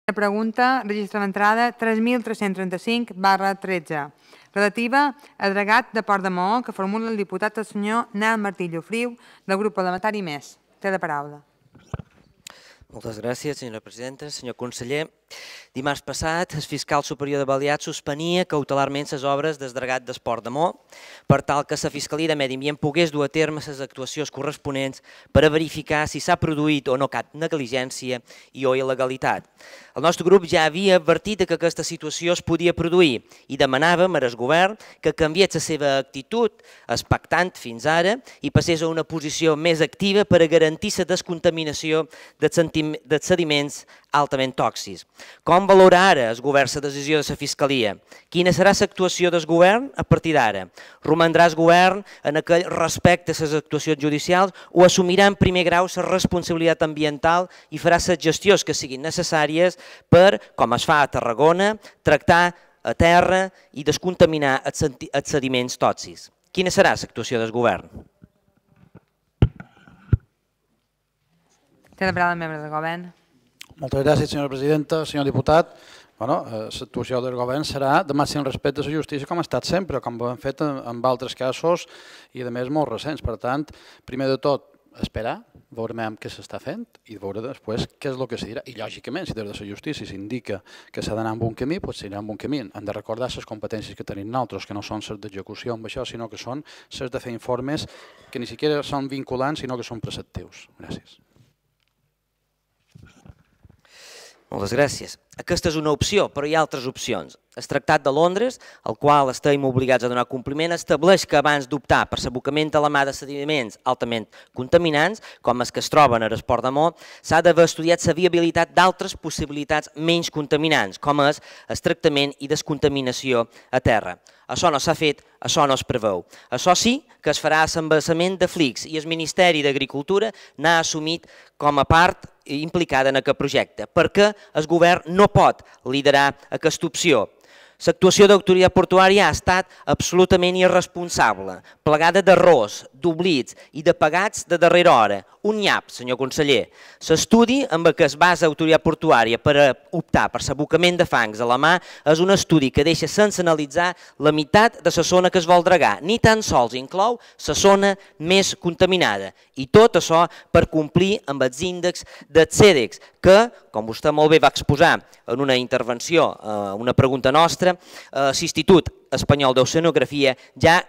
La pregunta registra l'entrada 3.335/13, relativa al dragat de Port de Maó, que formula el diputat el senyor Nel Martí Llofriu, del grup parlamentari MES. Té la paraula. Moltes gràcies, senyora presidenta. Senyor conseller, dimarts passat el fiscal superior de Balears suspenia cautelarment les obres del dragat d'Esport de Maó per tal que la Fiscalia de Medi Ambient pogués dur a terme les actuacions corresponents per a verificar si s'ha produït o no cap negligència i o il·legalitat. El nostre grup ja havia advertit que aquesta situació es podia produir i demanàvem al govern que canviés la seva actitud expectant fins ara i passés a una posició més activa per a garantir la descontaminació dels sediments altament tòxics. Com valora ara el govern la decisió de la Fiscalia? Quina serà l'actuació del govern a partir d'ara? Romandrà el govern en aquell respecte a les actuacions judicials o assumirà en primer grau la responsabilitat ambiental i farà les gestions que siguin necessàries per, com es fa a Tarragona, tractar a terra i descontaminar els sediments tòxics? Quina serà l'actuació del govern? Té la paraula el membre del govern. Moltes gràcies, senyora presidenta. Senyor diputat, l'actuació del govern serà de màxim respecte a la justícia com ha estat sempre, com ho hem fet en altres casos i a més molt recents. Per tant, primer de tot, esperar, veurem què s'està fent i veure després què és el que se dirà. I lògicament, si des de la justícia s'indica que s'ha d'anar en un camí, doncs s'anirà en un camí. Hem de recordar les competències que tenim nosaltres, que no són les d'execució amb això, sinó que són les de fer informes que ni siquiera són vinculants, sinó que són preceptius. Gràcies. Moltes gràcies. Aquesta és una opció, però hi ha altres opcions. El Tractat de Londres, al qual estem obligats a donar compliment, estableix que abans d'optar per l'abocament a la mà de sediments altament contaminants, com els que es troben a l'Esport de Maó, s'ha d'haver estudiat la viabilitat d'altres possibilitats menys contaminants, com és el tractament i descontaminació a terra. Això no s'ha fet, això no es preveu. Això sí que es farà l'embassament de Flix i el Ministeri d'Agricultura n'ha assumit com a part implicada en aquest projecte, perquè el govern no pot liderar aquesta opció. L'actuació d'autoritat portuària ha estat absolutament irresponsable, plegada d'errors, d'oblits i de pagats de darrera hora. Un nyap, senyor conseller. L'estudi amb què es basa l'autoritat portuària per optar per l'abocament de fangs a la mà és un estudi que deixa sense analitzar la meitat de la zona que es vol dragar, ni tan sols inclou la zona més contaminada. I tot això per complir amb els índexs del CEDEX, que, com vostè molt bé va exposar en una intervenció, una pregunta nostra, l'Institut Espanyol d'Oceanografia ja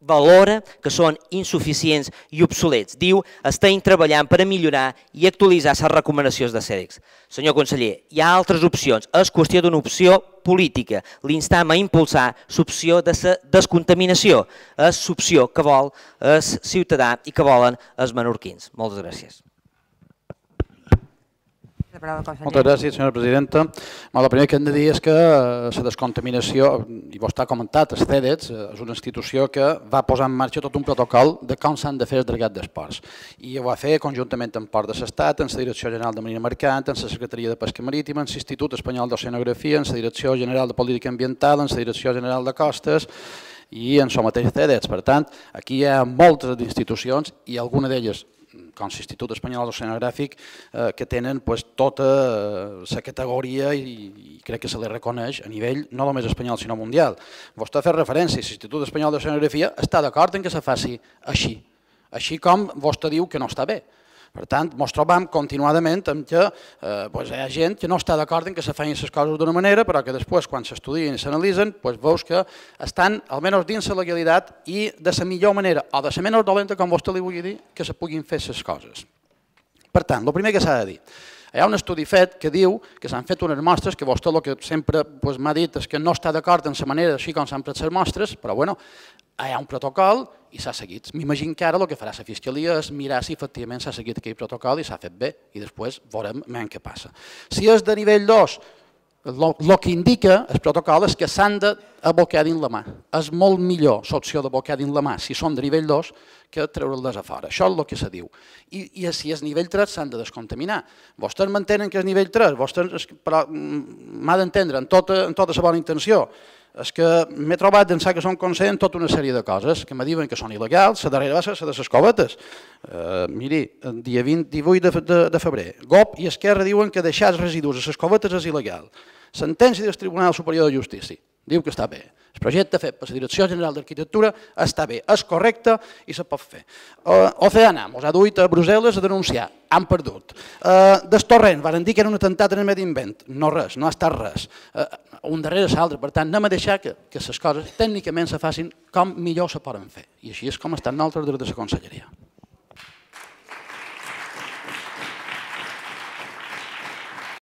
valora que són insuficients i obsolets. Diu, estem treballant per a millorar i actualitzar les recomanacions de CEDEX. Senyor conseller, hi ha altres opcions. És qüestió d'una opció política. L'instam a impulsar l'opció de la descontaminació. És l'opció que vol el ciutadà i que volen els menorquins. Moltes gràcies. Moltes gràcies, senyora presidenta. El primer que hem de dir és que la descontaminació, i vostè ha comentat, el CEDEX és una institució que va posar en marxa tot un protocol de com s'han de fer el dragat d'esports. I ho va fer conjuntament amb Port de l'Estat, amb la Direcció General de Marina Mercant, amb la Secretaria de Pesca Marítima, amb l'Institut Espanyol d'Oceanografia, amb la Direcció General de Política Ambiental, amb la Direcció General de Costes i en el mateix CEDEX. Per tant, aquí hi ha moltes institucions i alguna d'elles, com l'Institut Espanyol d'Oceanogràfic, que tenen tota la categoria i crec que se li reconeix a nivell no només espanyol sinó mundial. Vostè ha fet referència, l'Institut Espanyol d'Oceanografia està d'acord en que se faci així com vostè diu que no està bé. Per tant, ens trobam continuadament amb que hi ha gent que no està d'acord en que se facin les coses d'una manera, però que després, quan s'estudien i s'analitzen, veus que estan, almenys dins la legalitat i de la millor manera, o de la menys dolenta, com vostè li vulgui dir, que se puguin fer les coses. Per tant, el primer que s'ha de dir, hi ha un estudi fet que diu que s'han fet unes mostres, que vostè el que sempre m'ha dit és que no està d'acord en la manera així com s'han pres les mostres, però bueno, hi ha un protocol i s'ha seguit. M'imagino que ara el que farà la Fiscalia és mirar si efectivament s'ha seguit aquell protocol i s'ha fet bé i després veurem què passa. Si és de nivell 2, el que indica el protocol és que s'han d'abocar dins la mà. És molt millor l'opció d'abocar dins la mà si són de nivell 2 que treure-les a fora. Això és el que se diu. I si és nivell 3 s'han de descontaminar. Vostès mantenen que és nivell 3, però m'ha d'entendre amb tota la bona intenció. és que m'he trobat d'ençà que som conscients tota una sèrie de coses que me diuen que són il·legals. La darrera va ser la de les covetes. Miri, el dia 28 de febrer, GOP i Esquerra diuen que deixar els residus a les covetes és il·legal. Sentència del Tribunal Superior de Justícia diu que està bé. El projecte fet per la Direcció General d'Arquitectura està bé, és correcte i se pot fer. Oceana ens ha duit a Brussel·les a denunciar, han perdut. Del Torrent van dir que era un atemptat en el medi ambient, no res, no ha estat res. Un darrere l'altre, per tant, anem a deixar que les coses tècnicament se facin com millor se poden fer. I així és com estan nosaltres des de la Conselleria.